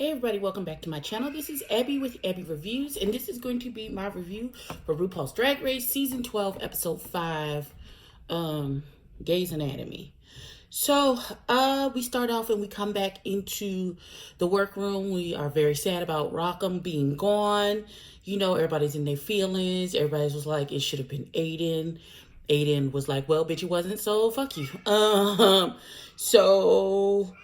Hey everybody, welcome back to my channel. This is Abby with Abby Reviews, and this is going to be my review for RuPaul's Drag Race Season 12, Episode 5, Grey's Anatomy. So, we start off and we come back into the workroom. We are very sad about Rockham being gone. You know, everybody's in their feelings. Everybody was like, it should have been Aiden. Aiden was like, well, bitch, it wasn't, so fuck you. So...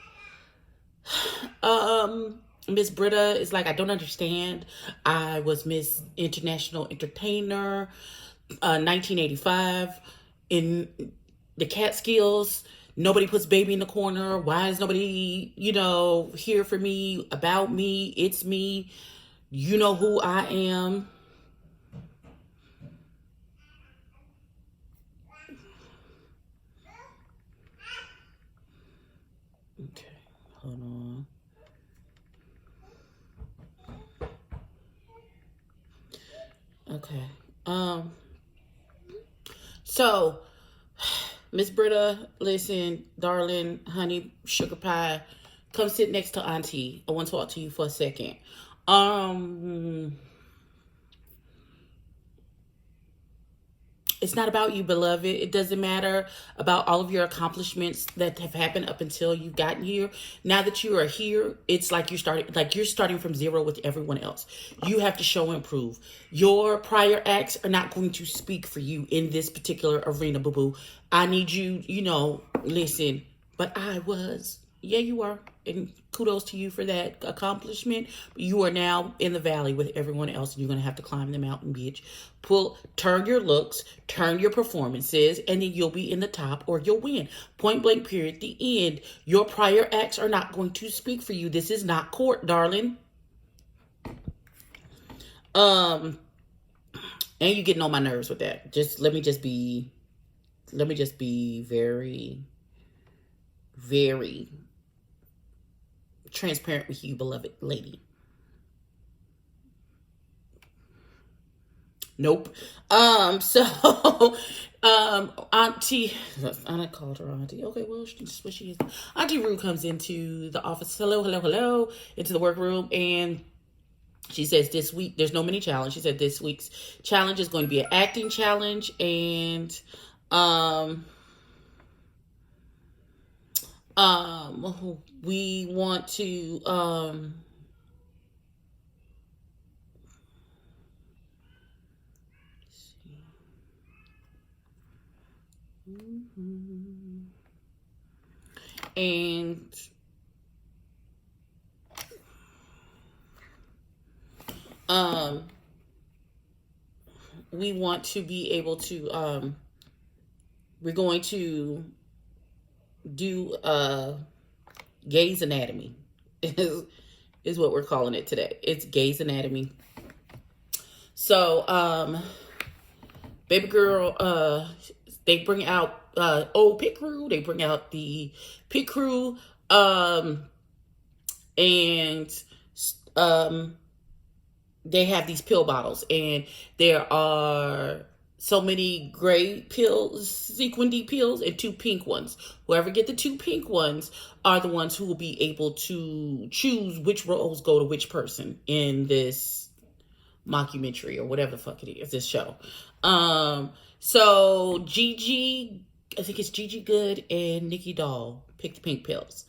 Miss Britta is like, I don't understand. I was Miss International Entertainer, 1985 in the Catskills. Nobody puts baby in the corner. Why is nobody, here for me, about me? It's me. You know who I am. Okay, hold on. Okay. So, Miss Britta, listen, darling, honey, sugar pie, come sit next to Auntie. I want to talk to you for a second. It's not about you, beloved. It doesn't matter about all of your accomplishments that have happened up until you've gotten here. Now that you are here, it's like you're starting from zero with everyone else. You have to show and prove. Your prior acts are not going to speak for you in this particular arena, boo-boo. I need you, listen, but I was. Yeah, you are. And kudos to you for that accomplishment. You are now in the valley with everyone else, and you're going to have to climb the mountain, bitch. Turn your looks, turn your performances, and then you'll be in the top or you'll win. Point blank, period. The end. Your prior acts are not going to speak for you. This is not court, darling. And you're getting on my nerves with that. Let me just be very, very transparent with you, beloved lady. Nope. So, Auntie, I called her Auntie. Okay, well, that's what she is. Auntie Rue comes into the office. Hello, into the workroom, and she says this week, there's no mini challenge. She said this week's challenge is going to be an acting challenge, and, we want to, and we want to be able to, we're going to do Grey's Anatomy is what we're calling it today. It's Grey's Anatomy. So, baby girl, they bring out old pit crew. They bring out the pit crew, and they have these pill bottles, and there are so many gray pills, sequined pills, and 2 pink ones. Whoever get the 2 pink ones are the ones who will be able to choose which roles go to which person in this mockumentary or whatever the fuck it is, this show. So Gigi, I think it's Gigi Good and Nikki Doll pick the pink pills.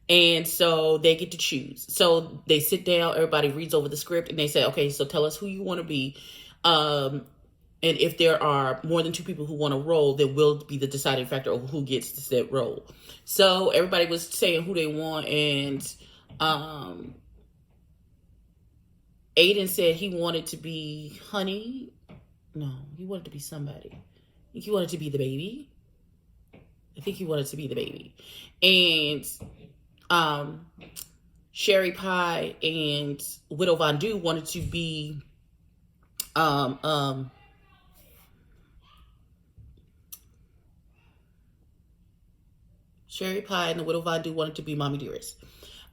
And so they get to choose. So they sit down, everybody reads over the script, and they say, okay, so tell us who you want to be. And if there are more than 2 people who want to roll, then will be the deciding factor of who gets to that role. So everybody was saying who they want, and Aiden said he wanted to be Honey. No, he wanted to be somebody. I think he wanted to be the baby. And Sherry Pie and Widow Von Du wanted to be Sherry Pie and the Widow Von Du wanted to be Mommy Dearest.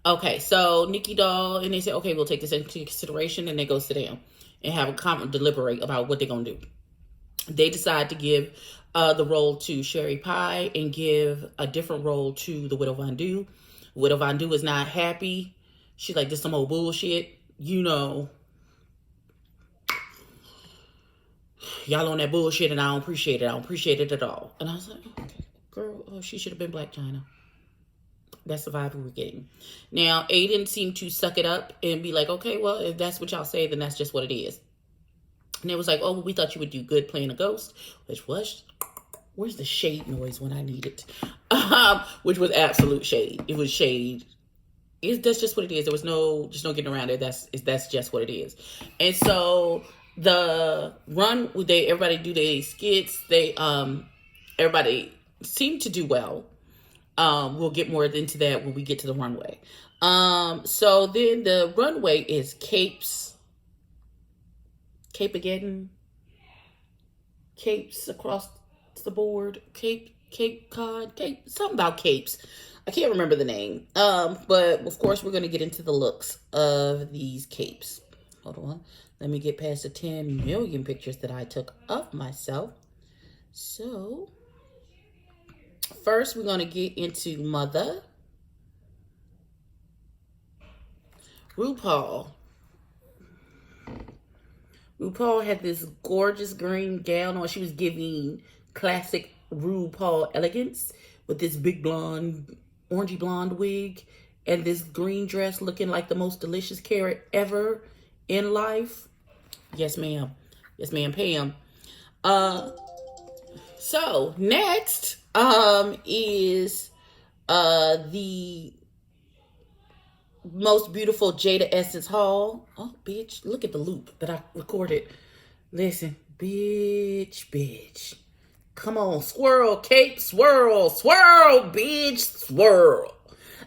Okay, so Nikki Doll, and they said, okay, we'll take this into consideration, and they go sit down and have a deliberate about what they're going to do. They decide to give the role to Sherry Pie and give a different role to the Widow Von Du. Widow Von Du is not happy She's like, this some old bullshit. You know, y'all on that bullshit and I don't appreciate it. I don't appreciate it at all. And I was like, okay, girl, she should have been Blac Chyna. That's the vibe we were getting. Now, Aiden seemed to suck it up and be like, okay, well, if that's what y'all say, then that's just what it is. And it was like, oh, well, we thought you would do good playing a ghost, which was, where's the shade noise when I need it? Which was absolute shade. It was shade. That's just what it is. There was no getting around it. That's just what it is. And so the run, everybody do their skits. Everybody seemed to do well. We'll get more into that when we get to the runway. So then the runway is capes. Cape-again. Capes across the board. Cape Cod. Something about capes. I can't remember the name. But of course we're going to get into the looks of these capes. Hold on. Let me get past the 10 million pictures that I took of myself. So first, we're going to get into Mother. Rupaul. Rupaul had this gorgeous green gown on. She was giving classic Rupaul elegance with this big blonde, orangey blonde wig and this green dress looking like the most delicious carrot ever in life. Yes, ma'am. Yes, ma'am, Pam. So next is the most beautiful Jada Essence haul. Oh, bitch, look at the loop that I recorded. Listen, bitch. Come on, swirl, cape, swirl, bitch, swirl.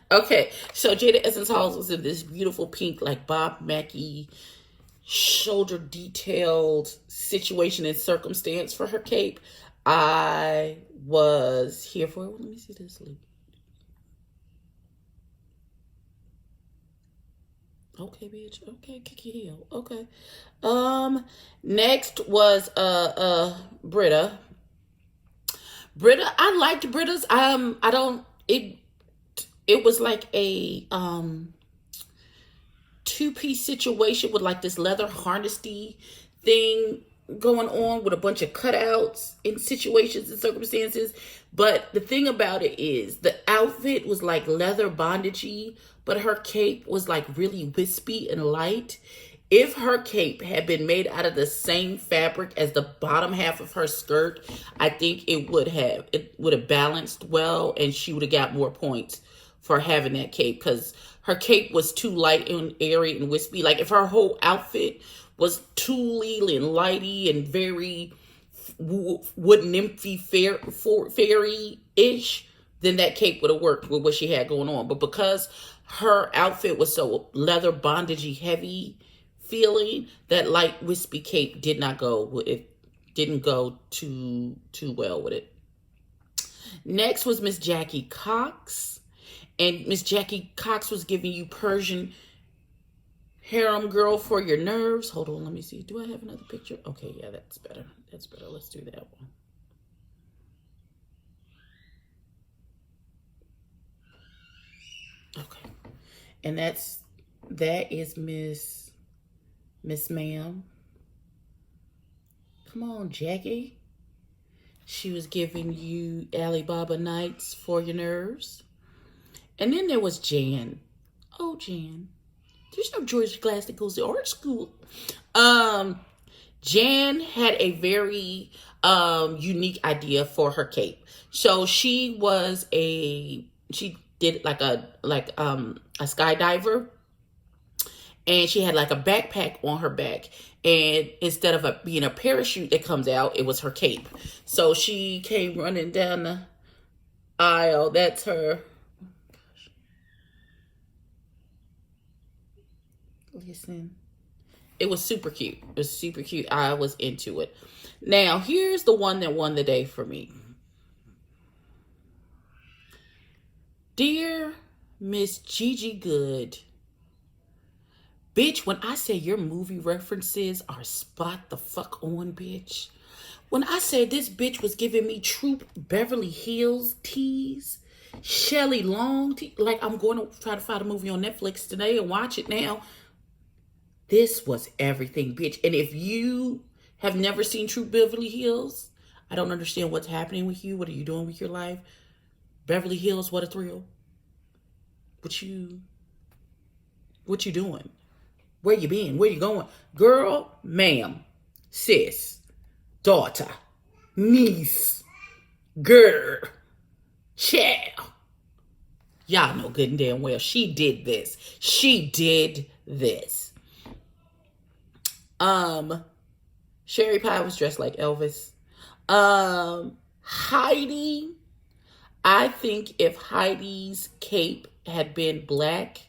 Okay, so Jada Essence haul was in this beautiful pink, like Bob Mackie, shoulder detailed situation and circumstance for her cape. I was here for it. Let me see this loop. Okay, bitch. Okay, kick your heel. Okay. Next was Britta. I liked Britta's. It was like a two-piece situation with like this leather harnessy thing going on with a bunch of cutouts in situations and circumstances. But the thing about it is the outfit was like leather bondagey, but her cape was like really wispy and light. If her cape had been made out of the same fabric as the bottom half of her skirt, I think it would have balanced well, and she would have got more points for having that cape, because her cape was too light and airy and wispy. Like if her whole outfit was tooly and lighty and very wood nymphy fairy-ish, then that cape would have worked with what she had going on. But because her outfit was so leather bondagey heavy feeling, that light wispy cape did not go with it. Didn't go too well with it. Next was Miss Jackie Cox. And Miss Jackie Cox was giving you Persian harem girl for your nerves. Hold on, let me see. Do I have another picture? Okay, yeah, that's better. That's better. Let's do that one. Okay. And that is Miss Ma'am. Come on, Jackie. She was giving you Alibaba Nights for your nerves. And then there was Jan. Oh, Jan. There's no Georgia class that goes to art school. Jan had a very unique idea for her cape. So she did like a skydiver, and she had like a backpack on her back, and instead of being a parachute that comes out, it was her cape. So she came running down the aisle. That's her. Listen, it was super cute. It was super cute. I was into it. Now, here's the one that won the day for me. Dear Miss Gigi Good, bitch, when I say your movie references are spot the fuck on, bitch. When I say this bitch was giving me Troop Beverly Hills tease, Shelley Long, like I'm going to try to find a movie on Netflix today and watch it now. This was everything, bitch. And if you have never seen True Beverly Hills, I don't understand what's happening with you. What are you doing with your life? Beverly Hills, what a thrill. What you doing? Where you been? Where you going? Girl, ma'am, sis, daughter, niece, girl, child. Y'all know good and damn well she did this. She did this. Sherry Pie was dressed like Elvis. Heidi, I think if Heidi's cape had been black,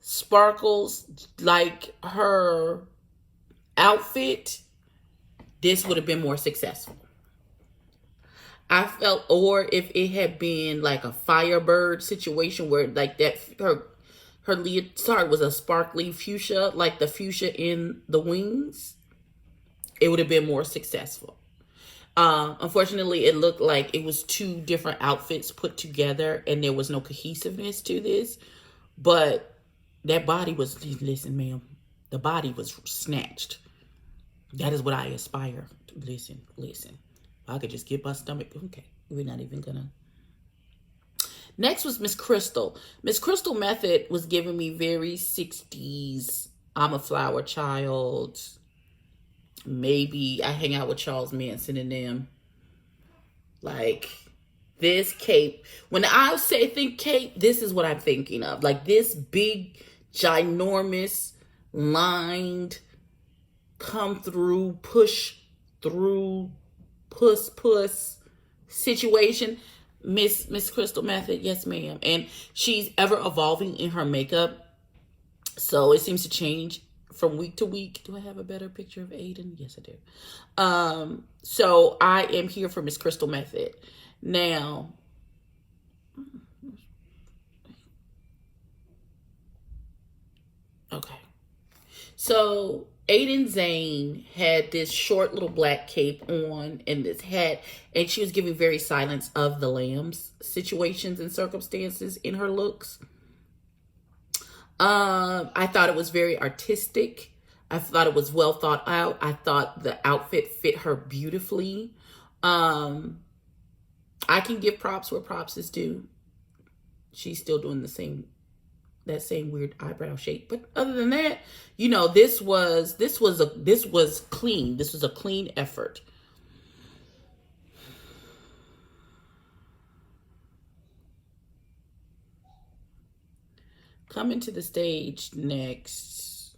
sparkles like her outfit, this would have been more successful. I felt, or if it had been like a Firebird situation where like that, her leotard was a sparkly fuchsia, like the fuchsia in the wings, it would have been more successful. Unfortunately, it looked like it was two different outfits put together and there was no cohesiveness to this. But that body was, listen, ma'am, the body was snatched. That is what I aspire to. Listen. I could just get my stomach. Okay, we're not even gonna. Next was Miss Crystal. Miss Crystal Method was giving me very 60s. I'm a flower child. Maybe I hang out with Charles Manson and them. Like this cape. When I say think cape, this is what I'm thinking of. Like this big, ginormous, lined, come through, push through, puss situation. Miss Crystal Method, yes ma'am. And she's ever evolving in her makeup, so it seems to change from week to week. Do I have a better picture of Aiden? Yes, I do. So I am here for Miss Crystal Method. Now, okay. So Aiden Zane had this short little black cape on and this hat, and she was giving very Silence of the Lambs situations and circumstances in her looks. I thought it was very artistic. I thought it was well thought out. I thought the outfit fit her beautifully. I can give props where props is due. She's still doing that same weird eyebrow shape, but other than that, you know, this was clean. This was a clean effort. Coming to the stage next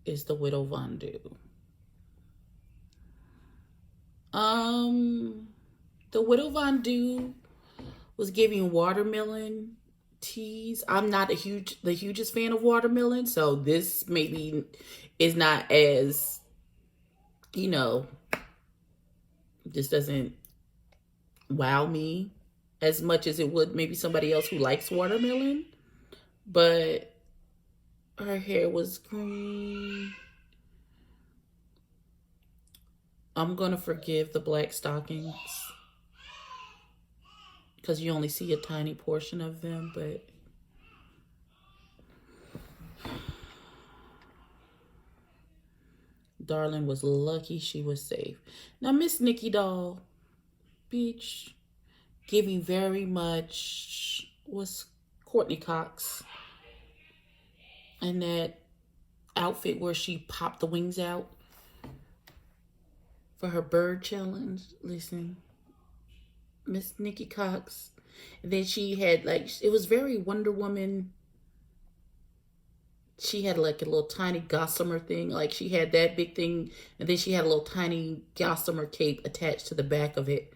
is the Widow Von Du. The Widow Von Du was giving watermelon teas. I'm not the hugest fan of watermelon, so this maybe is not as, you know, this doesn't wow me as much as it would maybe somebody else who likes watermelon. But her hair was green. I'm gonna forgive the black stockings because you only see a tiny portion of them, but Darling was lucky she was safe. Now, Miss Nikki Doll, bitch, giving very much was Courtney Cox and that outfit where she popped the wings out for her bird challenge. Listen, Miss Nikki Cox. And then she had like, it was very Wonder Woman. She had like a little tiny gossamer thing. Like she had that big thing. And then she had a little tiny gossamer cape attached to the back of it.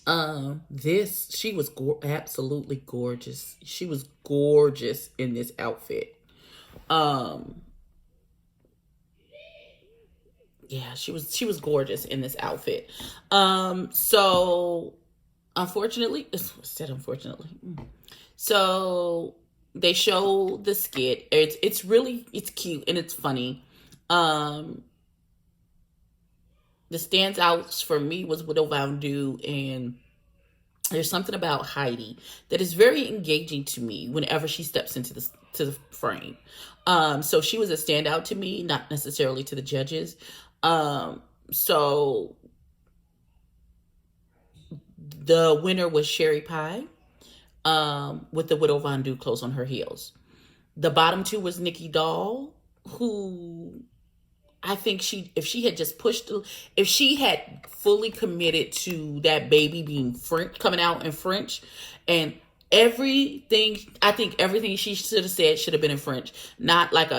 She was absolutely gorgeous. She was gorgeous in this outfit. Yeah, she was gorgeous in this outfit. So unfortunately, so they show the skit. It's cute and it's funny. The standouts for me was Widow Von Du and There's something about Heidi that is very engaging to me whenever she steps into the frame. So she was a standout to me, not necessarily to the judges. So the winner was Sherry Pie, with the Widow Von Du clothes on her heels. The bottom two was Nikki Doll, who I think if she had just if she had fully committed to that baby being French, coming out in French, and everything, I think everything she should have said should have been in French, not like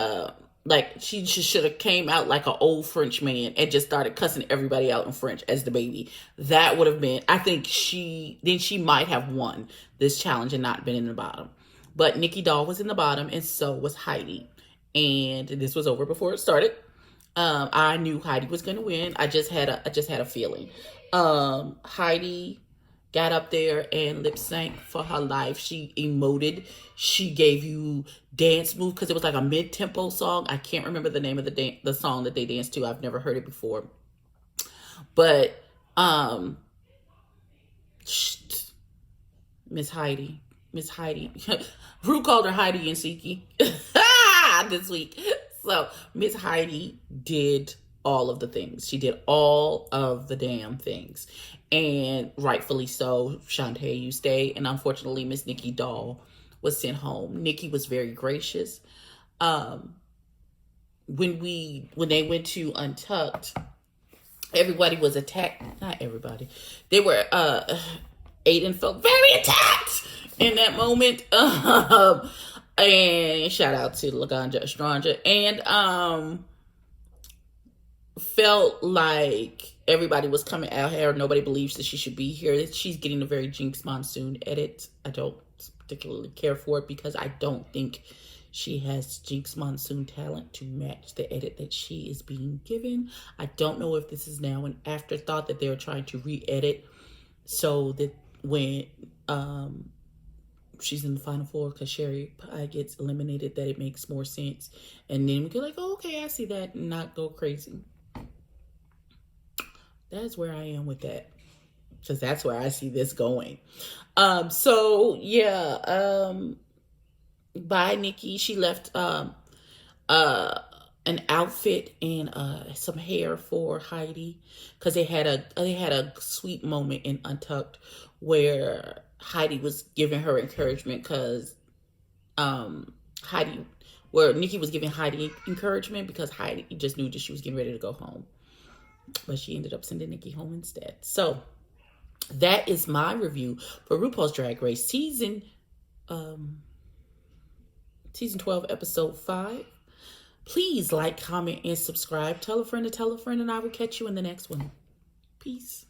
she should have came out like an old French man and just started cussing everybody out in French as the baby. That would have been, I think she might have won this challenge and not been in the bottom. But Nikki Doll was in the bottom, and so was Heidi. And this was over before it started. I knew Heidi was going to win. I just had a feeling. Heidi got up there and lip sync for her life. She emoted. She gave you dance moves because it was like a mid-tempo song. I can't remember the name of the song that they danced to. I've never heard it before. But Miss Heidi. Ru called her Heidi and Siki this week. So Miss Heidi did all of the things. She did all of the damn things. And rightfully so. Shantae, you stay. And unfortunately, Miss Nikki Doll was sent home. Nikki was very gracious. When they went to Untucked, everybody was attacked. Not everybody. They were Aiden felt very attacked in that moment. And shout out to Laganja Estranja. And felt like everybody was coming at her. Nobody believes that she should be here. She's getting a very Jinx Monsoon edit. I don't particularly care for it because I don't think she has Jinx Monsoon talent to match the edit that she is being given. I don't know if this is now an afterthought that they're trying to re-edit so that when she's in the final four, because Sherry Pie gets eliminated, that it makes more sense. And then we go like, oh, okay, I see that, and not go crazy. That's where I am with that, because that's where I see this going. So yeah, by Nikki, she left an outfit and some hair for Heidi, because they had a sweet moment in Untucked where Heidi was giving her encouragement, because Nikki was giving Heidi encouragement because Heidi just knew that she was getting ready to go home. But she ended up sending Nikki home instead. So that is my review for RuPaul's Drag Race season 12, episode 5. Please like, comment, and subscribe. Tell a friend to tell a friend, and I will catch you in the next one. Peace.